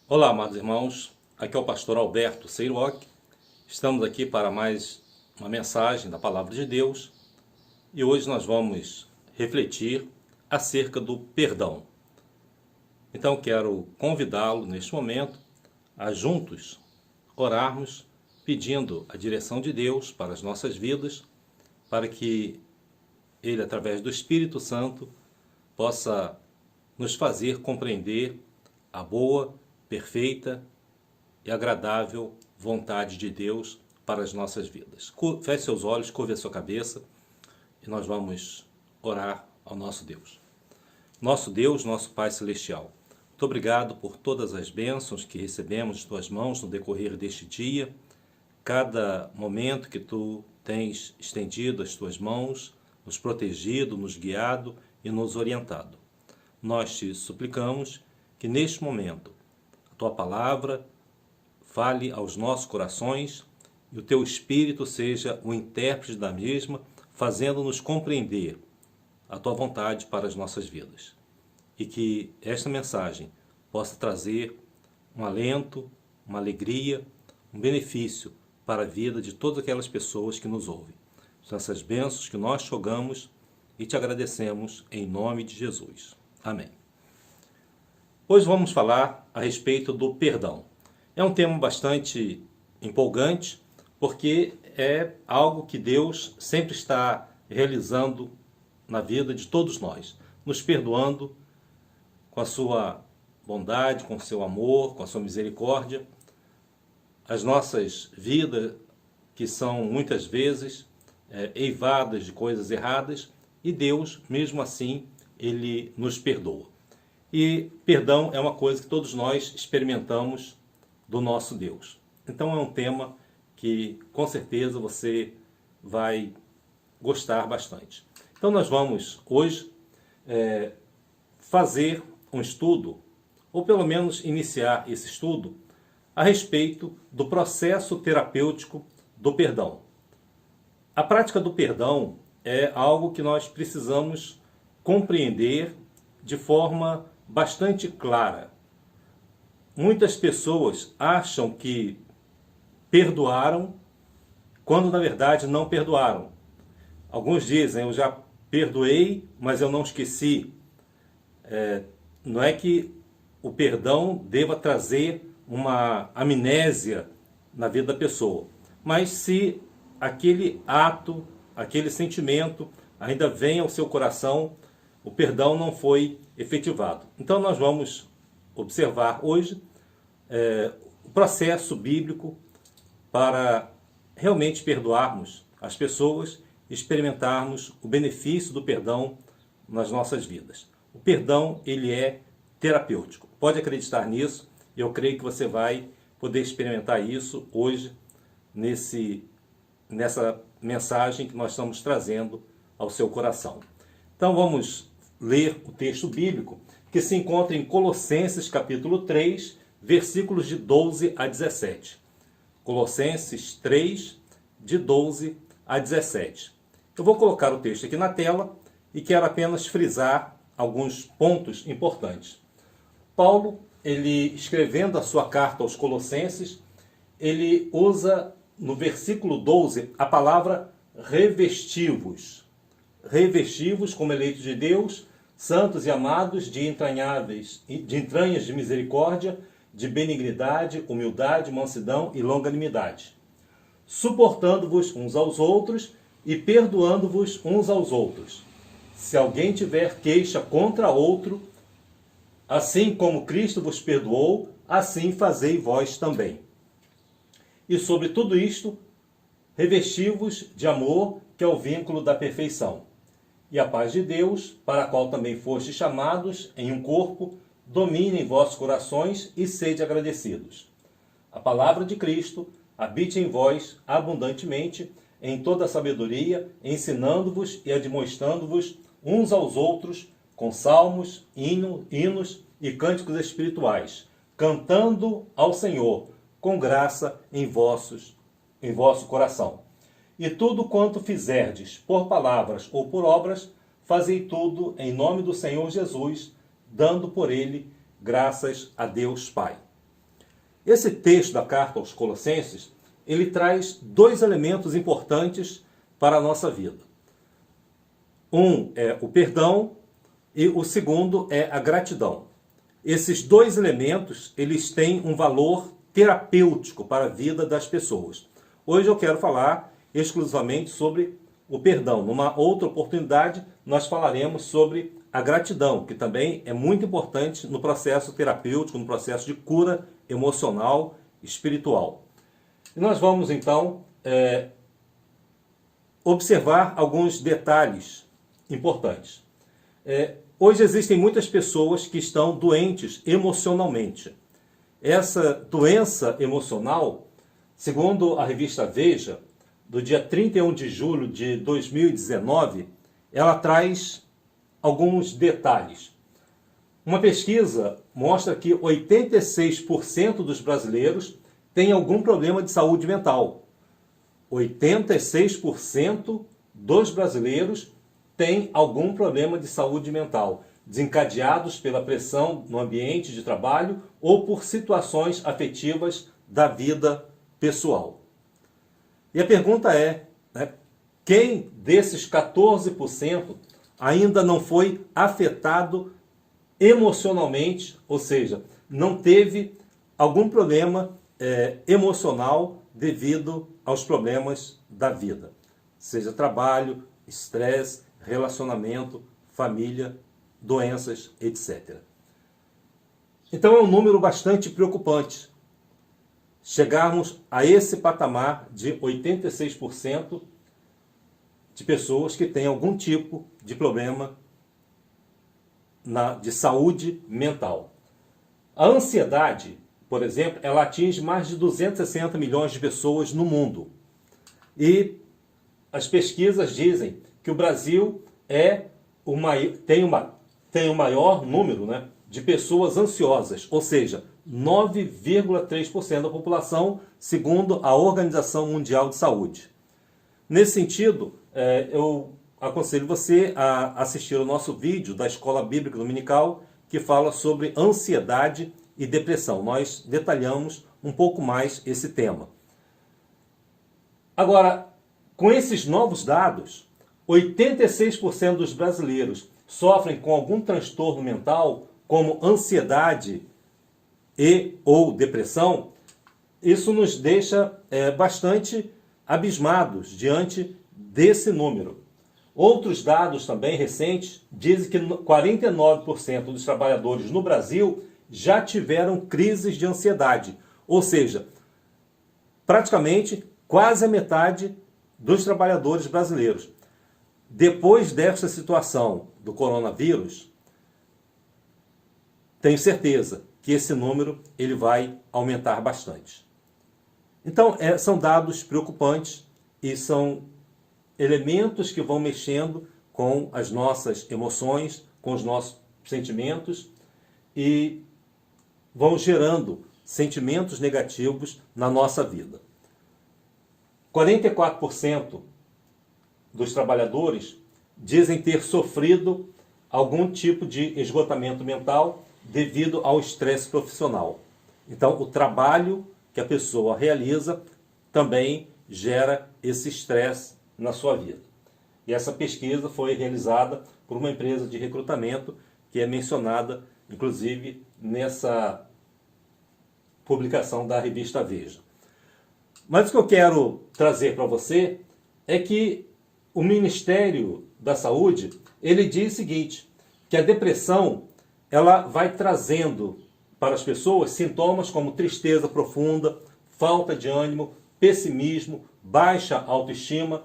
Olá, amados irmãos, aqui é o pastor Alberto Seiroc. Estamos aqui para mais uma mensagem da Palavra de Deus e hoje nós vamos refletir acerca do perdão. Então quero convidá-lo neste momento a juntos orarmos pedindo a direção de Deus para as nossas vidas, para que Ele, através do Espírito Santo, possa nos fazer compreender a boa, perfeita e agradável vontade de Deus para as nossas vidas. Feche seus olhos, curve a sua cabeça e nós vamos orar ao nosso Deus. Nosso Deus, nosso Pai Celestial, muito obrigado por todas as bênçãos que recebemos de Tuas mãos no decorrer deste dia, cada momento que Tu tens estendido as Tuas mãos, nos protegido, nos guiado e nos orientado. Nós Te suplicamos que neste momento a Tua palavra fale aos nossos corações e o Teu Espírito seja o intérprete da mesma, fazendo-nos compreender a Tua vontade para as nossas vidas. E que esta mensagem possa trazer um alento, uma alegria, um benefício para a vida de todas aquelas pessoas que nos ouvem. São essas bênçãos que nós te rogamos e te agradecemos em nome de Jesus. Amém. Hoje vamos falar a respeito do perdão. É um tema bastante empolgante, porque é algo que Deus sempre está realizando na vida de todos nós, nos perdoando com a sua bondade, com o seu amor, com a sua misericórdia. As nossas vidas, que são muitas vezes eivadas de coisas erradas, e Deus, mesmo assim, Ele nos perdoa. E perdão é uma coisa que todos nós experimentamos do nosso Deus. Então é um tema que com certeza você vai gostar bastante. Então nós vamos hoje fazer um estudo, ou pelo menos iniciar esse estudo, a respeito do processo terapêutico do perdão. A prática do perdão é algo que nós precisamos compreender de forma bastante clara. Muitas pessoas acham que perdoaram, quando na verdade não perdoaram. Alguns dizem, eu já perdoei, mas eu não esqueci. Não é que o perdão deva trazer uma amnésia na vida da pessoa, mas se aquele ato, aquele sentimento ainda vem ao seu coração, o perdão não foi efetivado. Então nós vamos observar hoje o processo bíblico para realmente perdoarmos as pessoas e experimentarmos o benefício do perdão nas nossas vidas. O perdão, ele é terapêutico. Pode acreditar nisso, e eu creio que você vai poder experimentar isso hoje nessa mensagem que nós estamos trazendo ao seu coração. Então vamos ler o texto bíblico que se encontra em Colossenses capítulo 3, versículos de 12 a 17. Colossenses 3, de 12 a 17. Eu vou colocar o texto aqui na tela e quero apenas frisar alguns pontos importantes. Paulo, ele escrevendo a sua carta aos Colossenses, ele usa no versículo 12 a palavra revestivos. Revestivos como eleitos de Deus, santos e amados, de entranhas de misericórdia, de benignidade, humildade, mansidão e longanimidade, suportando-vos uns aos outros e perdoando-vos uns aos outros. Se alguém tiver queixa contra outro, assim como Cristo vos perdoou, assim fazei vós também. E sobre tudo isto, revesti-vos de amor, que é o vínculo da perfeição. E a paz de Deus, para a qual também fostes chamados em um corpo, domine em vossos corações e sede agradecidos. A palavra de Cristo habite em vós abundantemente, em toda a sabedoria, ensinando-vos e admoestando-vos uns aos outros com salmos, hinos e cânticos espirituais, cantando ao Senhor com graça em vosso coração. E tudo quanto fizerdes, por palavras ou por obras, fazei tudo em nome do Senhor Jesus, dando por ele graças a Deus Pai. Esse texto da carta aos Colossenses, ele traz dois elementos importantes para a nossa vida. Um é o perdão e o segundo é a gratidão. Esses dois elementos, eles têm um valor terapêutico para a vida das pessoas. Hoje eu quero falar exclusivamente sobre o perdão. Numa outra oportunidade, nós falaremos sobre a gratidão, que também é muito importante no processo terapêutico, no processo de cura emocional, espiritual. E nós vamos então observar alguns detalhes importantes. Hoje existem muitas pessoas que estão doentes emocionalmente. Essa doença emocional, segundo a revista Veja, do dia 31 de julho de 2019, ela traz alguns detalhes. Uma pesquisa mostra que 86% dos brasileiros têm algum problema de saúde mental. 86% dos brasileiros têm algum problema de saúde mental, desencadeados pela pressão no ambiente de trabalho ou por situações afetivas da vida pessoal. E a pergunta é, quem desses 14% ainda não foi afetado emocionalmente, ou seja, não teve algum problema emocional devido aos problemas da vida, seja trabalho, estresse, relacionamento, família, doenças, etc. Então é um número bastante preocupante chegarmos a esse patamar de 86% de pessoas que têm algum tipo de problema de saúde mental. A ansiedade, por exemplo, ela atinge mais de 260 milhões de pessoas no mundo. E as pesquisas dizem que o Brasil tem o maior número, de pessoas ansiosas, ou seja, 9,3% da população, segundo a Organização Mundial de Saúde. Nesse sentido, eu aconselho você a assistir o nosso vídeo da Escola Bíblica Dominical, que fala sobre ansiedade e depressão. Nós detalhamos um pouco mais esse tema. Agora, com esses novos dados, 86% dos brasileiros sofrem com algum transtorno mental, como ansiedade e ou depressão. Isso nos deixa bastante abismados diante desse número. Outros dados também recentes dizem que 49% dos trabalhadores no Brasil já tiveram crises de ansiedade. Ou seja, praticamente quase a metade dos trabalhadores brasileiros. Depois dessa situação do coronavírus, tenho certeza que esse número ele vai aumentar bastante. Então, são dados preocupantes e são elementos que vão mexendo com as nossas emoções, com os nossos sentimentos e vão gerando sentimentos negativos na nossa vida. 44% dos trabalhadores dizem ter sofrido algum tipo de esgotamento mental devido ao estresse profissional. Então, o trabalho que a pessoa realiza também gera esse estresse na sua vida. E essa pesquisa foi realizada por uma empresa de recrutamento que é mencionada, inclusive, nessa publicação da revista Veja. Mas o que eu quero trazer para você é que o Ministério da Saúde, ele diz o seguinte, que a depressão, ela vai trazendo para as pessoas sintomas como tristeza profunda, falta de ânimo, pessimismo, baixa autoestima.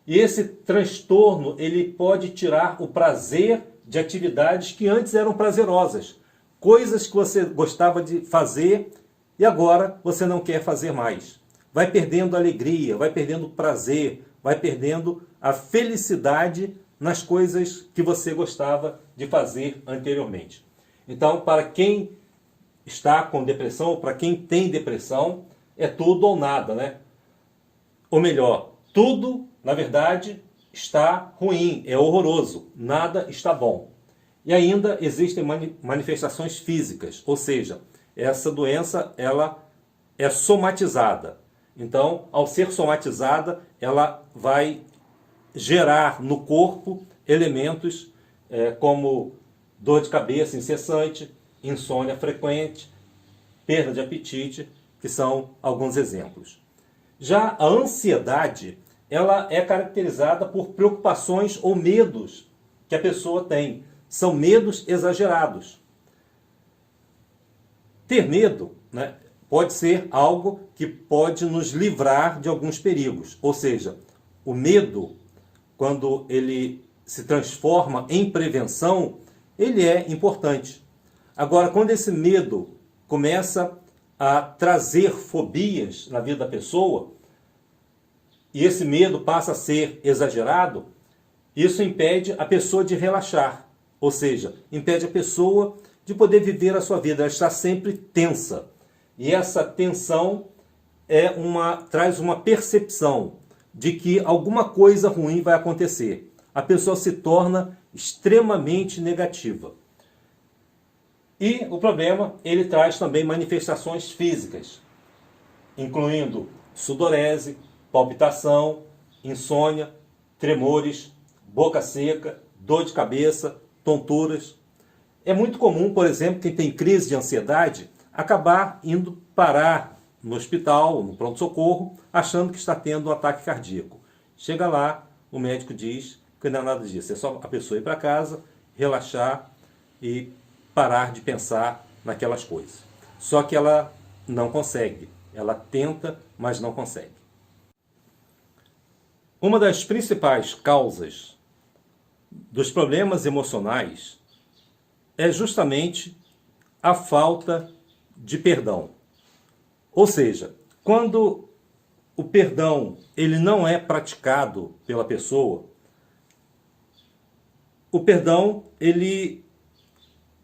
E esse transtorno, ele pode tirar o prazer de atividades que antes eram prazerosas. Coisas que você gostava de fazer e agora você não quer fazer mais. Vai perdendo alegria, vai perdendo prazer, vai perdendo a felicidade nas coisas que você gostava de fazer anteriormente. Então, para quem está com depressão, ou para quem tem depressão, é tudo ou nada, Ou melhor, tudo, na verdade, está ruim, é horroroso, nada está bom. E ainda existem manifestações físicas, ou seja, essa doença, ela é somatizada. Então, ao ser somatizada, ela vai gerar no corpo elementos como dor de cabeça incessante, insônia frequente, perda de apetite, que são alguns exemplos. Já a ansiedade, ela é caracterizada por preocupações ou medos que a pessoa tem. São medos exagerados. Ter medo, né, pode ser algo que pode nos livrar de alguns perigos. Ou seja, o medo, quando ele se transforma em prevenção, ele é importante. Agora, quando esse medo começa a trazer fobias na vida da pessoa, e esse medo passa a ser exagerado, isso impede a pessoa de relaxar. Ou seja, impede a pessoa de poder viver a sua vida. Ela está sempre tensa. E essa tensão traz uma percepção de que alguma coisa ruim vai acontecer. A pessoa se torna extremamente negativa. E o problema, ele traz também manifestações físicas, incluindo sudorese, palpitação, insônia, tremores, boca seca, dor de cabeça, tonturas. É muito comum, por exemplo, quem tem crise de ansiedade, acabar indo parar no hospital, no pronto-socorro, achando que está tendo um ataque cardíaco. Chega lá, o médico diz que não é nada disso, é só a pessoa ir para casa, relaxar e parar de pensar naquelas coisas. Só que ela não consegue. Ela tenta, mas não consegue. Uma das principais causas dos problemas emocionais é justamente a falta de perdão. Ou seja, quando o perdão ele não é praticado pela pessoa, o perdão ele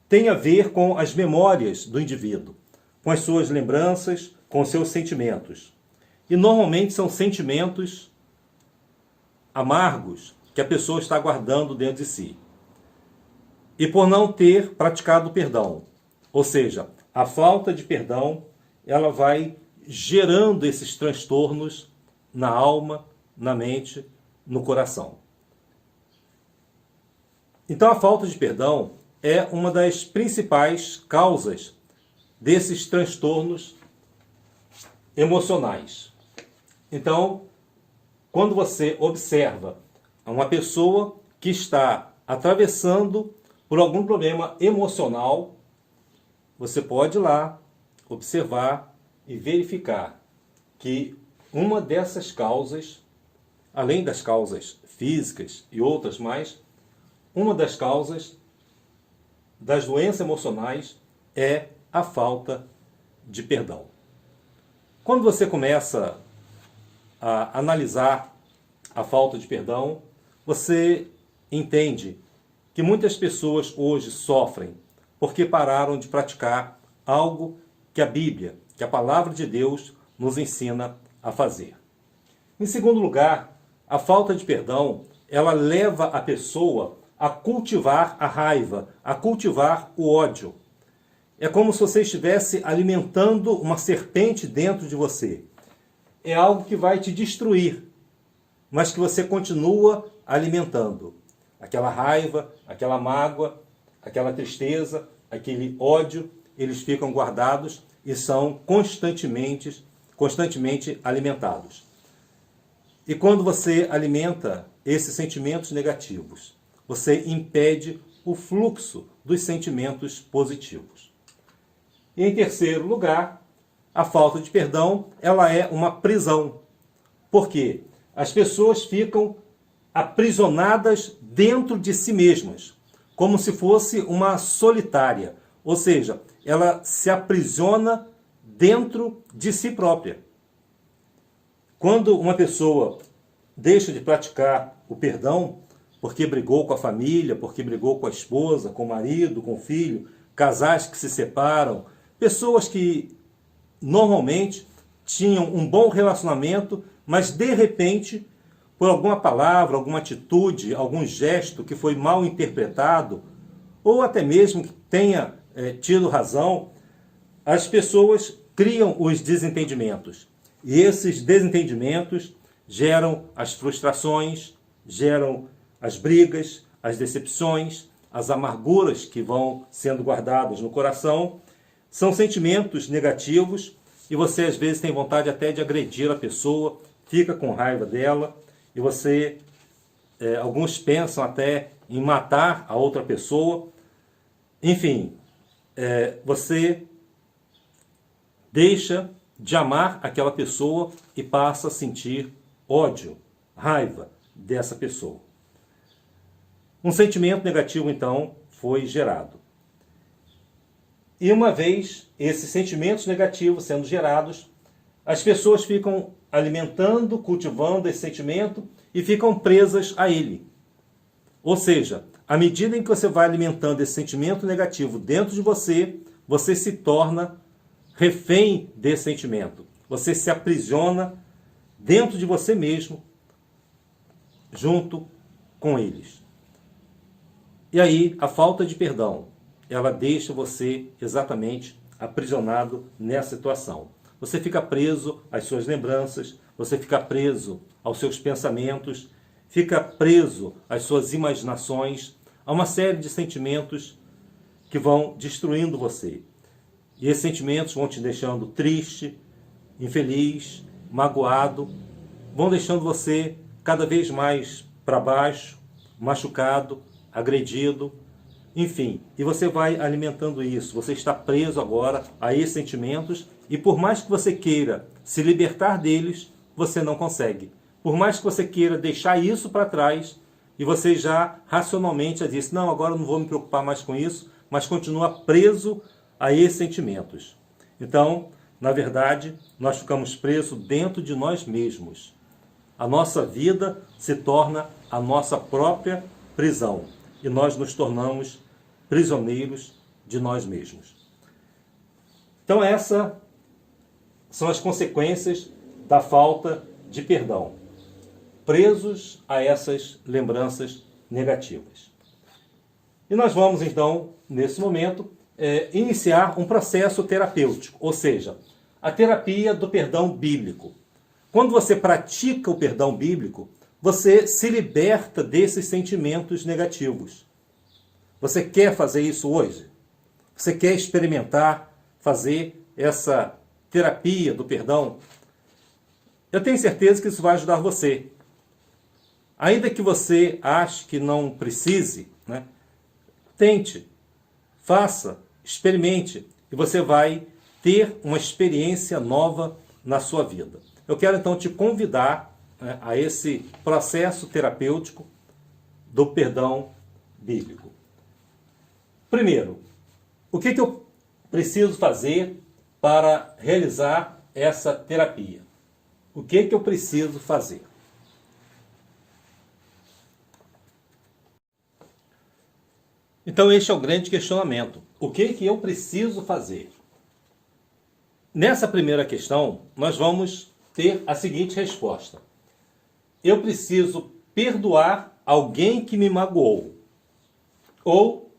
tem a ver com as memórias do indivíduo, com as suas lembranças, com os seus sentimentos. E normalmente são sentimentos amargos que a pessoa está guardando dentro de si. E por não ter praticado o perdão, ou seja, a falta de perdão, ela vai gerando esses transtornos na alma, na mente, no coração. Então a falta de perdão é uma das principais causas desses transtornos emocionais. Então, quando você observa uma pessoa que está atravessando por algum problema emocional, você pode ir lá observar e verificar que uma dessas causas, além das causas físicas e outras mais, uma das causas das doenças emocionais é a falta de perdão. Quando você começa a analisar a falta de perdão, você entende que muitas pessoas hoje sofrem porque pararam de praticar algo que a Bíblia, que a palavra de Deus nos ensina a fazer. Em segundo lugar, a falta de perdão, ela leva a pessoa a cultivar a raiva, a cultivar o ódio. É como se você estivesse alimentando uma serpente dentro de você. É algo que vai te destruir, mas que você continua alimentando. Aquela raiva, aquela mágoa, aquela tristeza, aquele ódio, eles ficam guardados e são constantemente alimentados. E quando você alimenta esses sentimentos negativos, você impede o fluxo dos sentimentos positivos. E em terceiro lugar, a falta de perdão, ela é uma prisão. Por quê? As pessoas ficam aprisionadas dentro de si mesmas, como se fosse uma solitária. Ou seja, ela se aprisiona dentro de si própria. Quando uma pessoa deixa de praticar o perdão, porque brigou com a família, porque brigou com a esposa, com o marido, com o filho, casais que se separam, pessoas que normalmente tinham um bom relacionamento, mas de repente, por alguma palavra, alguma atitude, algum gesto que foi mal interpretado, ou até mesmo que tenha tido razão, as pessoas criam os desentendimentos. E esses desentendimentos geram as frustrações, geram as brigas, as decepções, as amarguras que vão sendo guardadas no coração. São sentimentos negativos e você às vezes tem vontade até de agredir a pessoa, fica com raiva dela e você, alguns pensam até em matar a outra pessoa. Enfim, você deixa de amar aquela pessoa e passa a sentir ódio, raiva dessa pessoa. Um sentimento negativo, então, foi gerado. E uma vez esses sentimentos negativos sendo gerados, as pessoas ficam alimentando, cultivando esse sentimento e ficam presas a ele. Ou seja, à medida em que você vai alimentando esse sentimento negativo dentro de você, você se torna refém desse sentimento. Você se aprisiona dentro de você mesmo, junto com eles. E aí, a falta de perdão, ela deixa você exatamente aprisionado nessa situação. Você fica preso às suas lembranças, você fica preso aos seus pensamentos, fica preso às suas imaginações, a uma série de sentimentos que vão destruindo você. E esses sentimentos vão te deixando triste, infeliz, magoado, vão deixando você cada vez mais para baixo, machucado, agredido, enfim. E você vai alimentando isso, você está preso agora a esses sentimentos e por mais que você queira se libertar deles, você não consegue. Por mais que você queira deixar isso para trás e você já racionalmente já disse, não, agora eu não vou me preocupar mais com isso, mas continua preso a esses sentimentos. Então, na verdade, nós ficamos presos dentro de nós mesmos. A nossa vida se torna a nossa própria prisão e nós nos tornamos prisioneiros de nós mesmos. Então, essas são as consequências da falta de perdão. Presos a essas lembranças negativas. E nós vamos, então, nesse momento, iniciar um processo terapêutico, ou seja, a terapia do perdão bíblico. Quando você pratica o perdão bíblico, você se liberta desses sentimentos negativos. Você quer fazer isso hoje? Você quer experimentar fazer essa terapia do perdão? Eu tenho certeza que isso vai ajudar você. Ainda que você ache que não precise, né? Tente, faça, experimente e você vai ter uma experiência nova na sua vida. Eu quero então te convidar, né, a esse processo terapêutico do perdão bíblico. Primeiro, o que eu preciso fazer para realizar essa terapia? O que eu preciso fazer? Então este é o grande questionamento. O que eu preciso fazer? Nessa primeira questão, nós vamos ter a seguinte resposta. Eu preciso perdoar alguém que me magoou. Ou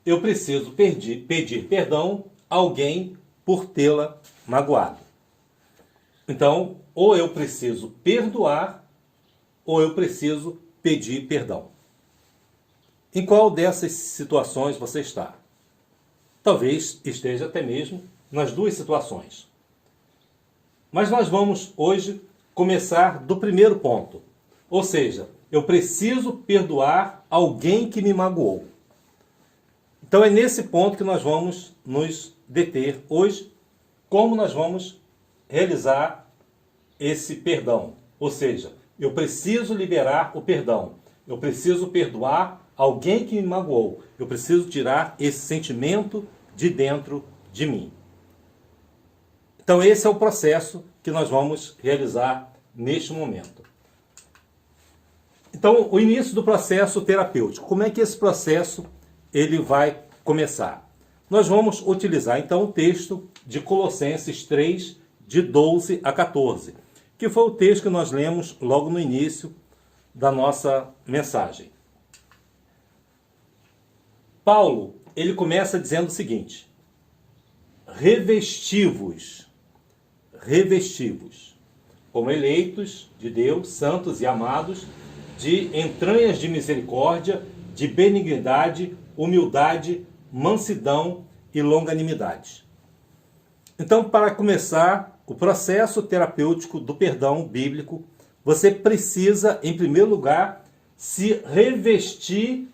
eu preciso pedir perdão a alguém por tê-la magoado. Então, ou eu preciso perdoar, ou eu preciso pedir perdão. Em qual dessas situações você está? Talvez esteja até mesmo nas duas situações. Mas nós vamos hoje começar do primeiro ponto. Ou seja, eu preciso perdoar alguém que me magoou. Então é nesse ponto que nós vamos nos deter hoje, como nós vamos realizar esse perdão. Ou seja, eu preciso liberar o perdão. Eu preciso perdoar alguém que me magoou. Eu preciso tirar esse sentimento de dentro de mim. Então esse é o processo que nós vamos realizar neste momento. Então o início do processo terapêutico. Como é que esse processo ele vai começar? Nós vamos utilizar então o texto de Colossenses 3, de 12 a 14, que foi o texto que nós lemos logo no início da nossa mensagem. Paulo, ele começa dizendo o seguinte: revesti-vos, como eleitos de Deus, santos e amados, de entranhas de misericórdia, de benignidade, humildade, mansidão e longanimidade. Então, para começar o processo terapêutico do perdão bíblico, você precisa, em primeiro lugar, se revestir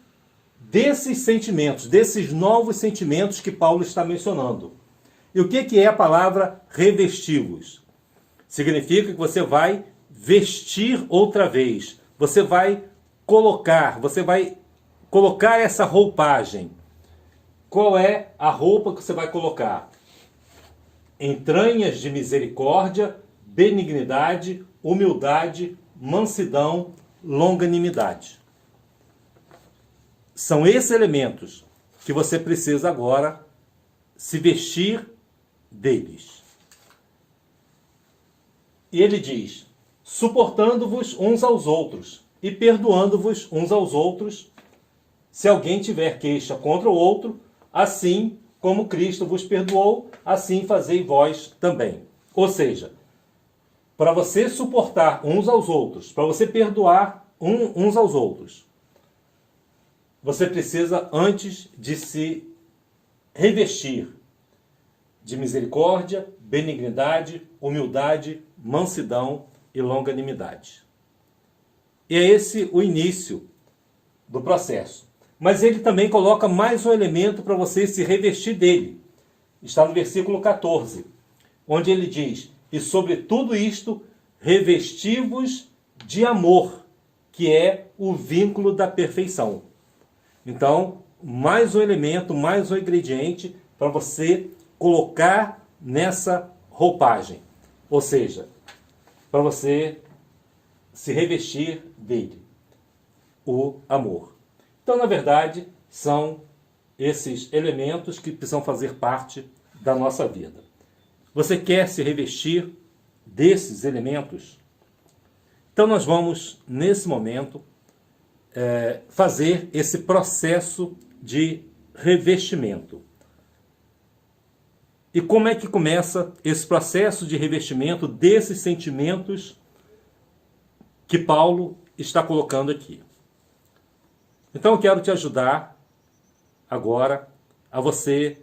desses sentimentos, desses novos sentimentos que Paulo está mencionando. E o que é a palavra revesti-vos? Significa que você vai vestir outra vez. Você vai colocar essa roupagem. Qual é a roupa que você vai colocar? Entranhas de misericórdia, benignidade, humildade, mansidão, longanimidade. São esses elementos que você precisa agora se vestir deles. E ele diz: suportando-vos uns aos outros e perdoando-vos uns aos outros, se alguém tiver queixa contra o outro, assim como Cristo vos perdoou, assim fazei vós também. Ou seja, para você suportar uns aos outros, para você perdoar uns aos outros, você precisa antes de se revestir de misericórdia, benignidade, humildade, mansidão e longanimidade. E é esse o início do processo. Mas ele também coloca mais um elemento para você se revestir dele. Está no versículo 14, onde ele diz: e sobre tudo isto, revesti-vos de amor, que é o vínculo da perfeição. Então, mais um elemento, mais um ingrediente para você colocar nessa roupagem. Ou seja, para você se revestir dele, o amor. Então, na verdade, são esses elementos que precisam fazer parte da nossa vida. Você quer se revestir desses elementos? Então, nós vamos, nesse momento, fazer esse processo de revestimento. E como é que começa esse processo de revestimento desses sentimentos que Paulo está colocando aqui? Então eu quero te ajudar agora a você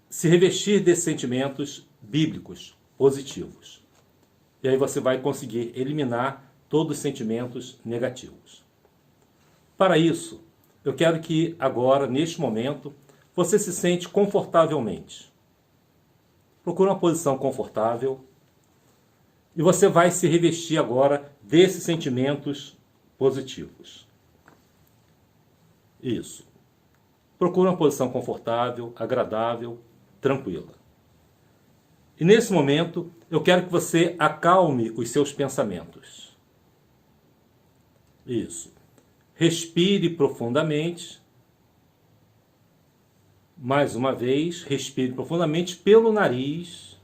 se revestir desses sentimentos bíblicos, positivos. E aí você vai conseguir eliminar todos os sentimentos negativos. Para isso, eu quero que agora, neste momento, você se sente confortavelmente. Procure uma posição confortável e você vai se revestir agora desses sentimentos positivos. Isso. Procure uma posição confortável, agradável, tranquila. E nesse momento, eu quero que você acalme os seus pensamentos. Isso. Respire profundamente. Mais uma vez, respire profundamente pelo nariz,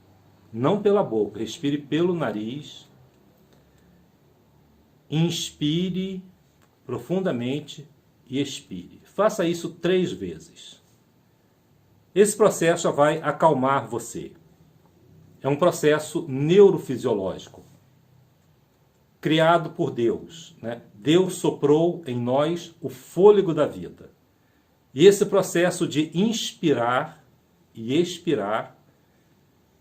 não pela boca. Respire pelo nariz. Inspire profundamente e expire. Faça isso 3 vezes. Esse processo já vai acalmar você. É um processo neurofisiológico, criado por Deus, né? Deus soprou em nós o fôlego da vida. E esse processo de inspirar e expirar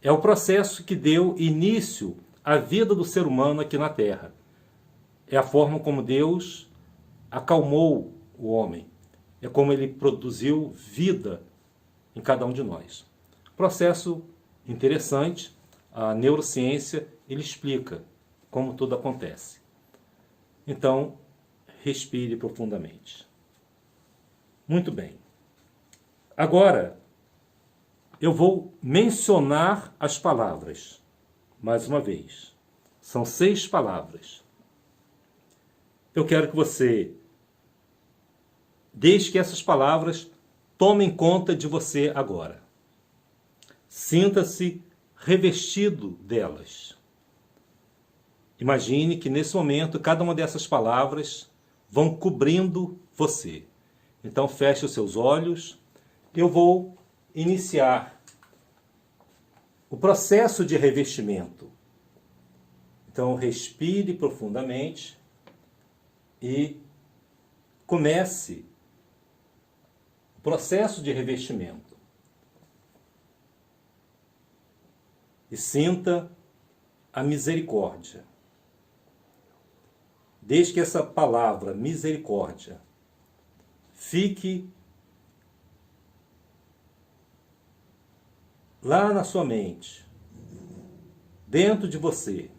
é o processo que deu início à vida do ser humano aqui na Terra. É a forma como Deus acalmou o homem. É como ele produziu vida em cada um de nós. Processo interessante, a neurociência ele explica como tudo acontece. Então, respire profundamente. Muito bem. Agora, eu vou mencionar as palavras, mais uma vez. São 6 palavras. Eu quero que você deixe que essas palavras tomem conta de você agora. Sinta-se revestido delas. Imagine que nesse momento cada uma dessas palavras vão cobrindo você. Então feche os seus olhos. Eu vou iniciar o processo de revestimento. Então, respire profundamente e comece o processo de revestimento. E sinta a misericórdia. Desde que essa palavra, misericórdia, fique lá na sua mente, dentro de você.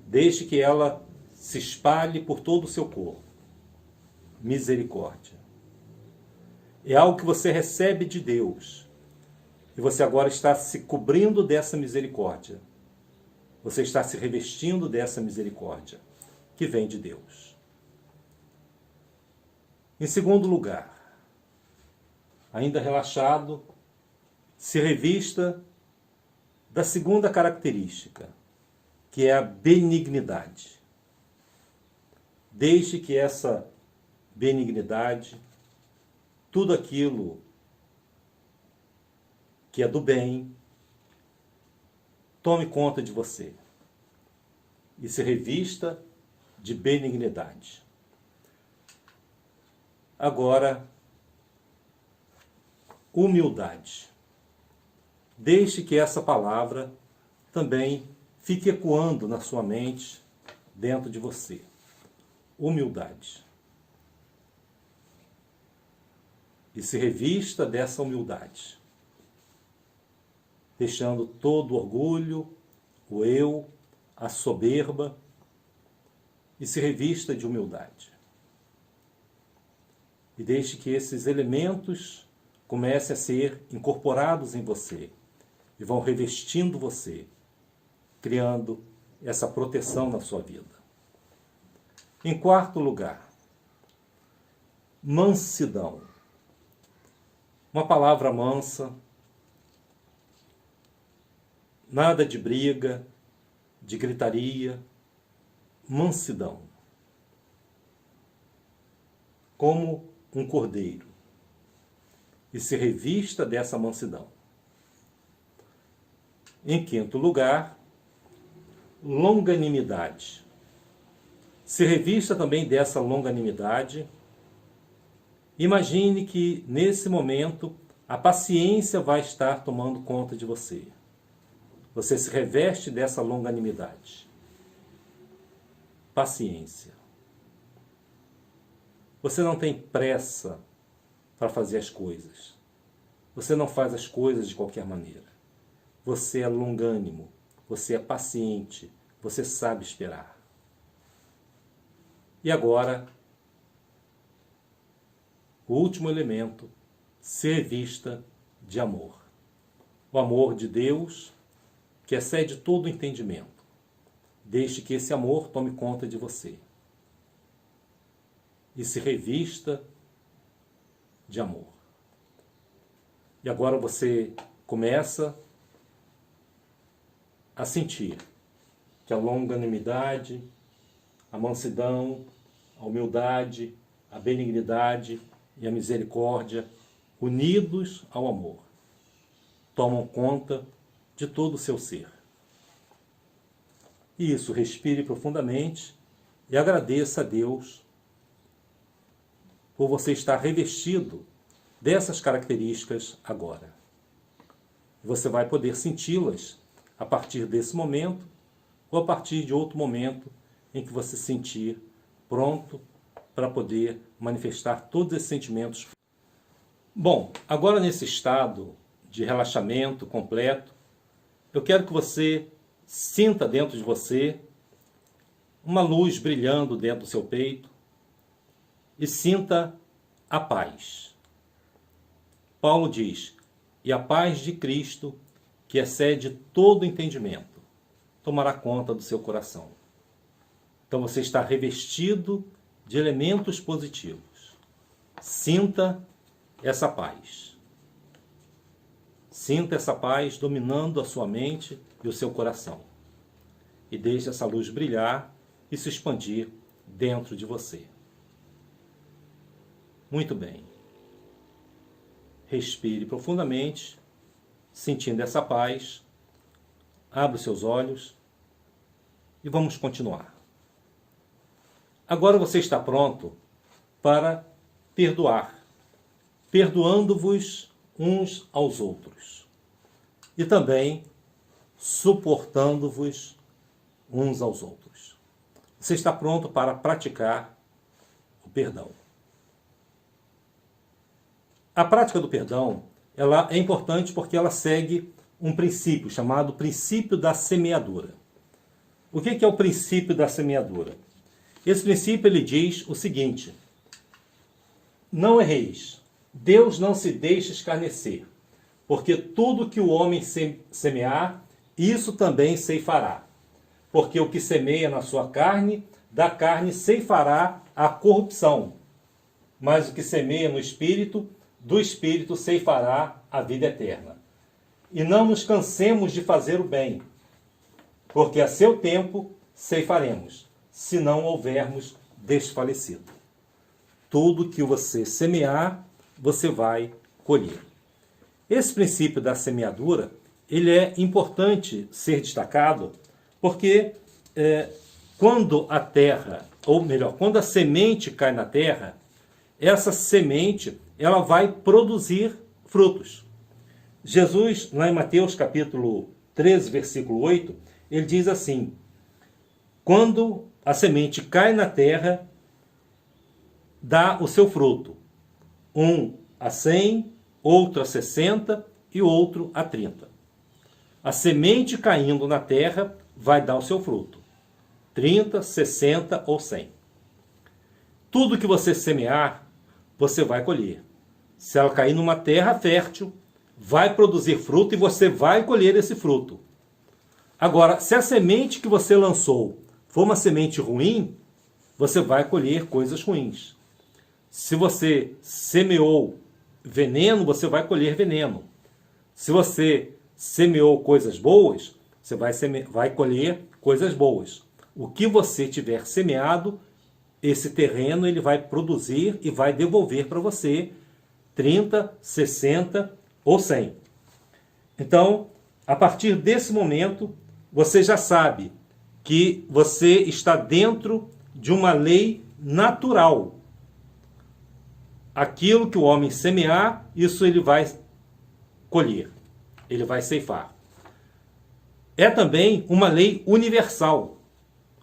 Deixe que ela se espalhe por todo o seu corpo. Misericórdia. É algo que você recebe de Deus. E você agora está se cobrindo dessa misericórdia. Você está se revestindo dessa misericórdia que vem de Deus. Em segundo lugar, ainda relaxado, se revista da segunda característica, que é a benignidade. Deixe que essa benignidade, tudo aquilo que é do bem, tome conta de você e se revista de benignidade. Agora, humildade. Deixe que essa palavra também fique ecoando na sua mente, dentro de você. Humildade. E se revista dessa humildade, deixando todo o orgulho, o eu, a soberba, e se revista de humildade. E deixe que esses elementos comecem a ser incorporados em você e vão revestindo você, criando essa proteção na sua vida. Em quarto lugar, mansidão. Uma palavra mansa, nada de briga, de gritaria, mansidão. Como um cordeiro. E se revista dessa mansidão. Em quinto lugar, longanimidade. Se revista também dessa longanimidade. Imagine que, nesse momento, a paciência vai estar tomando conta de você. Você se reveste dessa longanimidade. Paciência. Você não tem pressa para fazer as coisas. Você não faz as coisas de qualquer maneira. Você é longânimo. Você é paciente. Você sabe esperar. E agora, o último elemento, se revista de amor. O amor de Deus, que excede todo o entendimento. Deixe que esse amor tome conta de você. E se revista de amor. E agora você começa a sentir que a longanimidade, a mansidão, a humildade, a benignidade e a misericórdia, unidos ao amor, tomam conta de todo o seu ser. Isso, respire profundamente e agradeça a Deus por você estar revestido dessas características agora. Você vai poder senti-las a partir desse momento ou a partir de outro momento em que você se sentir pronto para poder manifestar todos esses sentimentos. Bom, agora nesse estado de relaxamento completo, eu quero que você sinta dentro de você uma luz brilhando dentro do seu peito e sinta a paz. Paulo diz, e a paz de Cristo, que excede todo entendimento, tomará conta do seu coração. Então você está revestido de elementos positivos. Sinta essa paz. Sinta essa paz dominando a sua mente e o seu coração. E deixe essa luz brilhar e se expandir dentro de você. Muito bem. Respire profundamente, sentindo essa paz, abra os seus olhos e vamos continuar. Agora você está pronto para perdoar, perdoando-vos uns aos outros e também suportando-vos uns aos outros. Você está pronto para praticar o perdão. A prática do perdão, ela é importante porque ela segue um princípio chamado princípio da semeadura. O que é o princípio da semeadura? Esse princípio ele diz o seguinte: não erreis, Deus não se deixa escarnecer, porque tudo que o homem semear, isso também ceifará. Porque o que semeia na sua carne, da carne ceifará a corrupção, mas o que semeia no Espírito, do Espírito ceifará a vida eterna. E não nos cansemos de fazer o bem, porque a seu tempo ceifaremos, se não houvermos desfalecido. Tudo que você semear, você vai colher. Esse princípio da semeadura, ele é importante ser destacado, porque quando a terra, ou melhor, quando a semente cai na terra, essa semente, ela vai produzir frutos. Jesus, lá em Mateus capítulo 13, versículo 8, ele diz assim: quando a semente cai na terra, dá o seu fruto. Um a 100, outro a 60 e outro a 30. A semente caindo na terra vai dar o seu fruto. 30, 60 ou 100. Tudo que você semear, você vai colher. Se ela cair numa terra fértil, vai produzir fruto e você vai colher esse fruto. Agora, se a semente que você lançou for uma semente ruim, você vai colher coisas ruins. Se você semeou veneno, você vai colher veneno. Se você semeou coisas boas, você vai colher coisas boas. O que você tiver semeado, esse terreno ele vai produzir e vai devolver para você 30, 60 ou 100. Então, a partir desse momento, você já sabe que você está dentro de uma lei natural. Aquilo que o homem semear, isso ele vai colher, ele vai ceifar. É também uma lei universal.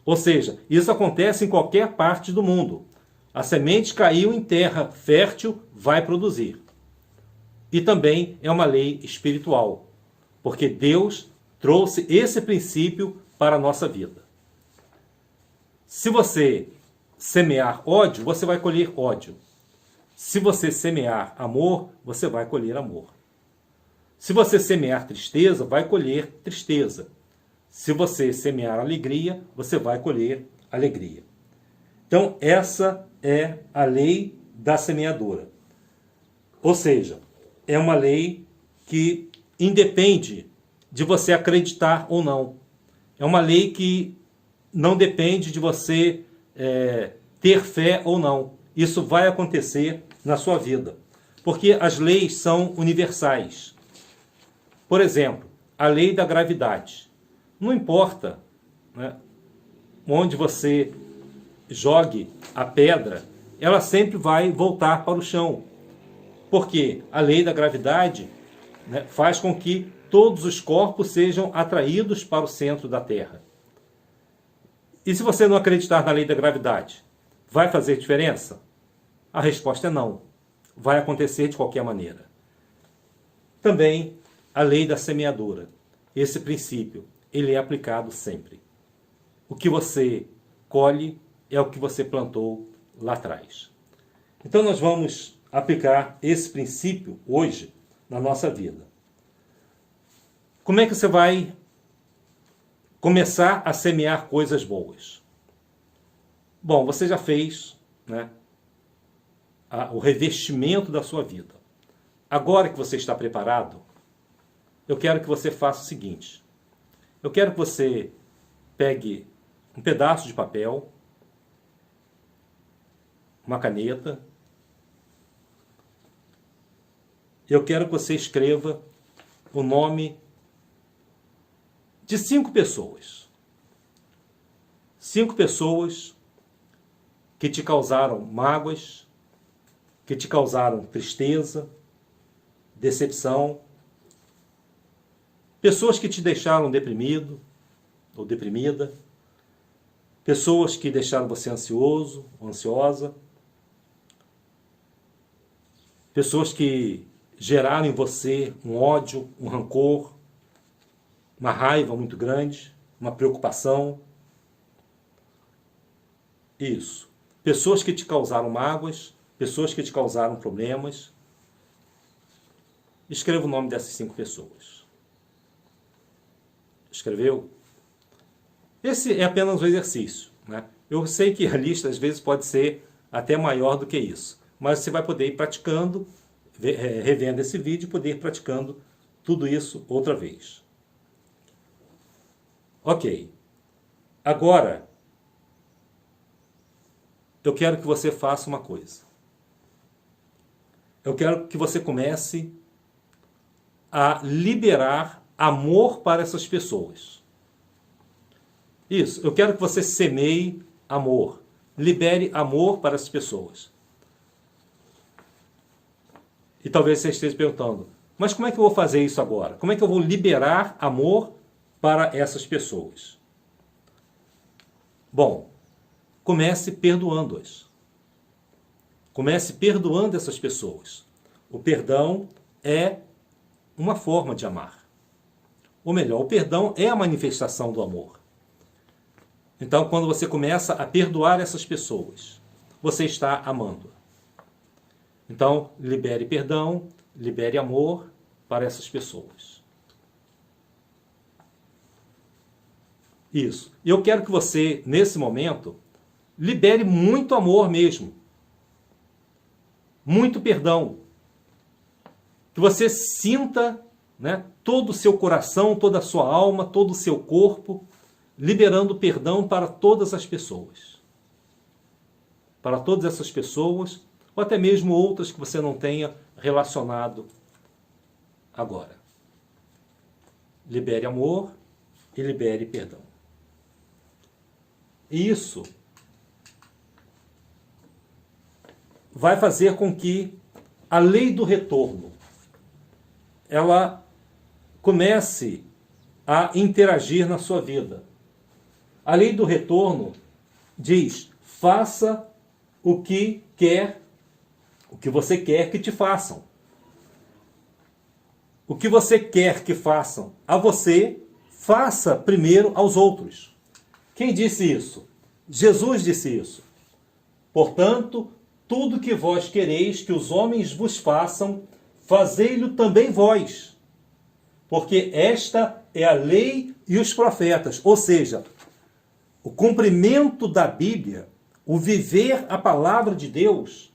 Ou seja, isso acontece em qualquer parte do mundo. A semente caiu em terra fértil, vai produzir. E também é uma lei espiritual, porque Deus trouxe esse princípio para a nossa vida. Se você semear ódio, você vai colher ódio. Se você semear amor, você vai colher amor. Se você semear tristeza, vai colher tristeza. Se você semear alegria, você vai colher alegria. Então, essa é a lei da semeadura. Ou seja, é uma lei que independe de você acreditar ou não. É uma lei que não depende de você ter fé ou não. Isso vai acontecer na sua vida. Porque as leis são universais. Por exemplo, a lei da gravidade. Não importa, né, onde você jogue a pedra, ela sempre vai voltar para o chão. Porque a lei da gravidade, né, faz com que todos os corpos sejam atraídos para o centro da Terra. E se você não acreditar na lei da gravidade, vai fazer diferença? A resposta é não. Vai acontecer de qualquer maneira. Também a lei da semeadura. Esse princípio, ele é aplicado sempre. O que você colhe é o que você plantou lá atrás. Então nós vamos aplicar esse princípio hoje na nossa vida. Como é que você vai começar a semear coisas boas? Bom, você já fez, né, o revestimento da sua vida. Agora que você está preparado, eu quero que você faça o seguinte. Eu quero que você pegue um pedaço de papel, uma caneta. Eu quero que você escreva o nome de 5 pessoas. 5 pessoas que te causaram mágoas, que te causaram tristeza, decepção, pessoas que te deixaram deprimido ou deprimida, pessoas que deixaram você ansioso ou ansiosa, pessoas que geraram em você um ódio, um rancor, uma raiva muito grande, uma preocupação. Isso. Pessoas que te causaram mágoas, pessoas que te causaram problemas. Escreva o nome dessas 5 pessoas. Escreveu? Esse é apenas um exercício, né? Eu sei que a lista às vezes pode ser até maior do que isso, mas você vai poder ir praticando, revendo esse vídeo e poder ir praticando tudo isso outra vez. Ok. Agora, eu quero que você faça uma coisa. Eu quero que você comece a liberar amor para essas pessoas. Isso, eu quero que você semeie amor. Libere amor para essas pessoas. E talvez você esteja perguntando, mas como é que eu vou fazer isso agora? Como é que eu vou liberar amor para essas pessoas? Bom, comece perdoando-as. Comece perdoando essas pessoas. O perdão é uma forma de amar. Ou melhor, o perdão é a manifestação do amor. Então, quando você começa a perdoar essas pessoas, você está amando. Então, libere perdão, libere amor para essas pessoas. Isso. E eu quero que você, nesse momento, libere muito amor mesmo. Muito perdão. Que você sinta, né, todo o seu coração, toda a sua alma, todo o seu corpo, liberando perdão para todas as pessoas. Para todas essas pessoas, ou até mesmo outras que você não tenha relacionado agora. Libere amor e libere perdão. E isso vai fazer com que a lei do retorno ela comece a interagir na sua vida. A lei do retorno diz: faça o que você quer que te façam. O que você quer que façam a você, faça primeiro aos outros. Quem disse isso? Jesus disse isso. Portanto, tudo que vós quereis que os homens vos façam, fazei-lo também vós. Porque esta é a lei e os profetas. Ou seja, o cumprimento da Bíblia, o viver a palavra de Deus,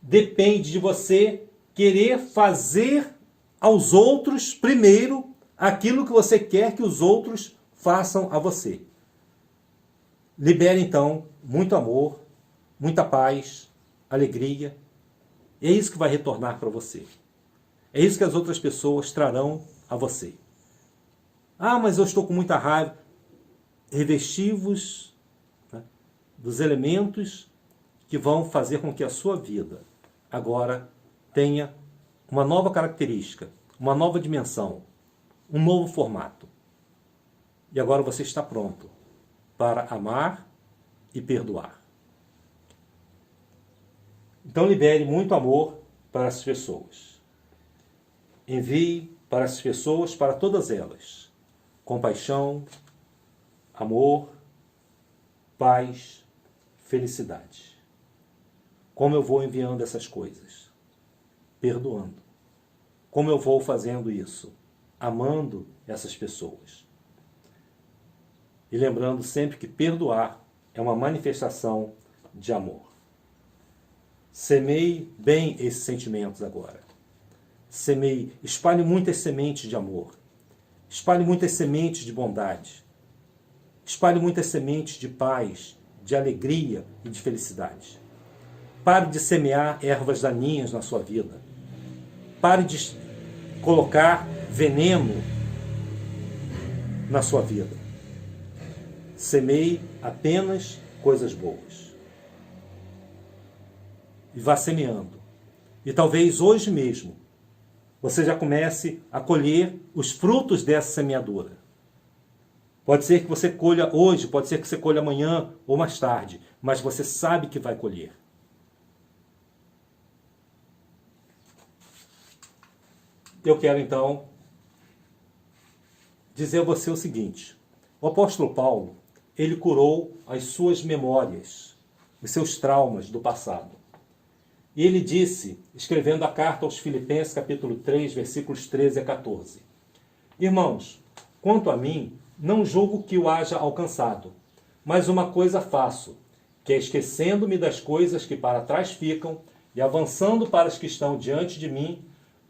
depende de você querer fazer aos outros primeiro aquilo que você quer que os outros façam a você. Libere então muito amor, muita paz, alegria. É isso que vai retornar para você. É isso que as outras pessoas trarão a você. Ah, mas eu estou com muita raiva. Revesti-vos, né, dos elementos que vão fazer com que a sua vida agora tenha uma nova característica, uma nova dimensão, um novo formato. E agora você está pronto para amar e perdoar. Então libere muito amor para as pessoas. Envie para as pessoas, para todas elas, compaixão, amor, paz, felicidade. Como eu vou enviando essas coisas? Perdoando. Como eu vou fazendo isso? Amando essas pessoas. E lembrando sempre que perdoar é uma manifestação de amor. Semeie bem esses sentimentos agora. Semeie, espalhe muitas sementes de amor. Espalhe muitas sementes de bondade. Espalhe muitas sementes de paz, de alegria e de felicidade. Pare de semear ervas daninhas na sua vida. Pare de colocar veneno na sua vida. Semeie apenas coisas boas. E vá semeando. E talvez hoje mesmo você já comece a colher os frutos dessa semeadura. Pode ser que você colha hoje, pode ser que você colha amanhã ou mais tarde, mas você sabe que vai colher. Eu quero então dizer a você o seguinte: o apóstolo Paulo, ele curou as suas memórias, os seus traumas do passado. E ele disse, escrevendo a carta aos Filipenses, capítulo 3, versículos 13 a 14: Irmãos, quanto a mim, não julgo que o haja alcançado, mas uma coisa faço, que é esquecendo-me das coisas que para trás ficam e avançando para as que estão diante de mim,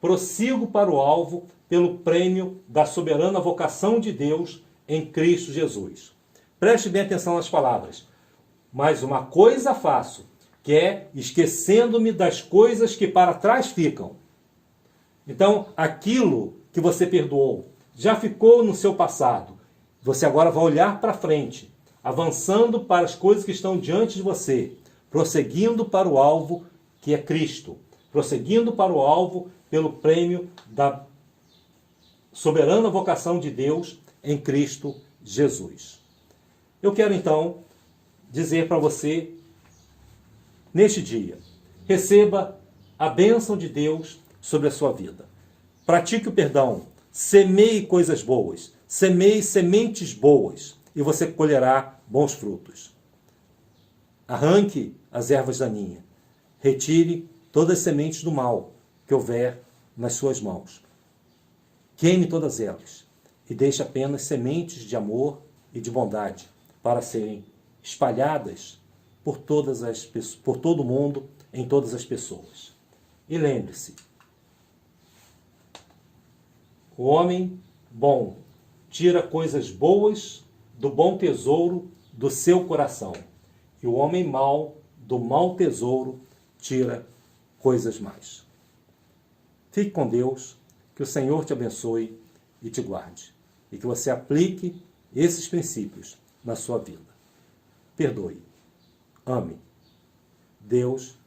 prossigo para o alvo pelo prêmio da soberana vocação de Deus em Cristo Jesus. Preste bem atenção nas palavras. Mas uma coisa faço, que é esquecendo-me das coisas que para trás ficam. Então, aquilo que você perdoou já ficou no seu passado. Você agora vai olhar para frente, avançando para as coisas que estão diante de você, prosseguindo para o alvo que é Cristo, prosseguindo para o alvo pelo prêmio da soberana vocação de Deus em Cristo Jesus. Eu quero então dizer para você, neste dia, receba a bênção de Deus sobre a sua vida. Pratique o perdão, semeie coisas boas, semeie sementes boas e você colherá bons frutos. Arranque as ervas daninhas, retire todas as sementes do mal que houver nas suas mãos. Queime todas elas e deixe apenas sementes de amor e de bondade para serem espalhadas por todo o mundo, em todas as pessoas. E lembre-se, o homem bom tira coisas boas do bom tesouro do seu coração, e o homem mau do mau tesouro tira coisas más. Fique com Deus, que o Senhor te abençoe e te guarde, e que você aplique esses princípios na sua vida. Perdoe, ame. Deus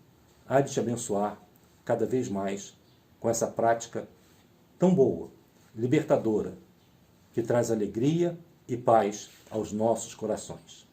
há de te abençoar cada vez mais com essa prática tão boa, libertadora, que traz alegria e paz aos nossos corações.